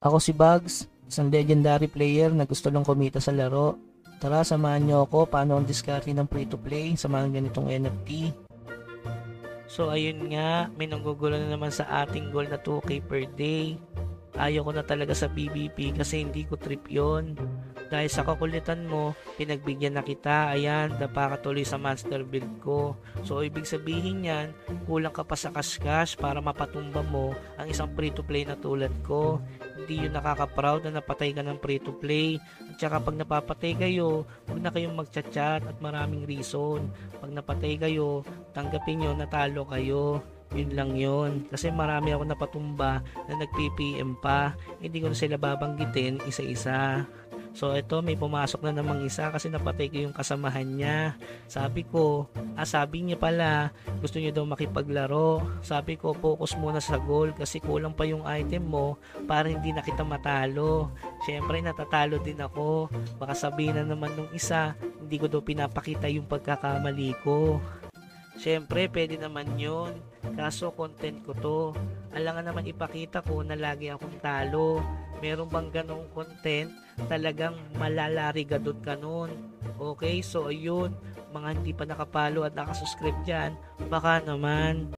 Ako si Bugs, isang legendary player na gusto lang kumita sa laro. Tara, samahan niyo ako paano ang diskarte ng free-to-play sa mga ganitong NFT. So ayun nga, may nanggugulo na naman sa ating goal na 2K per day. Ayaw ko na talaga sa PvP kasi hindi ko trip yon. Dahil sa kakulitan mo, pinagbigyan na kita, ayan, dapa ka tuloy sa master build ko. So ibig sabihin yan, kulang ka pa sa cash para mapatumba mo ang isang free to play na tulad ko. Hindi yun nakaka-proud na napatay ka ng free to play. At saka pag napapatay kayo, huwag na kayong magchat-chat at maraming reason. Pag napatay kayo, tanggapin nyo, natalo kayo. Yun lang yun. Kasi marami ako napatumba na nag-PPM pa. Hindi ko na sila babanggitin isa-isa. So ito may pumasok na namang isa kasi napatay ko yung kasamahan niya. Sabi niya pala gusto niya daw makipaglaro. Sabi ko focus muna sa goal kasi kulang pa yung item mo para hindi na kita matalo. Siyempre natatalo din ako. Baka sabihin na naman nung isa hindi ko daw pinapakita yung pagkakamali ko. Siyempre, pwede naman yun. Kaso, content ko to. Alangan naman ipakita ko na lagi akong talo. Meron bang ganong content? Talagang malalarigadot ka nun. Okay, so ayun. Mga hindi pa nakapalo at nakasubscribe dyan, baka naman.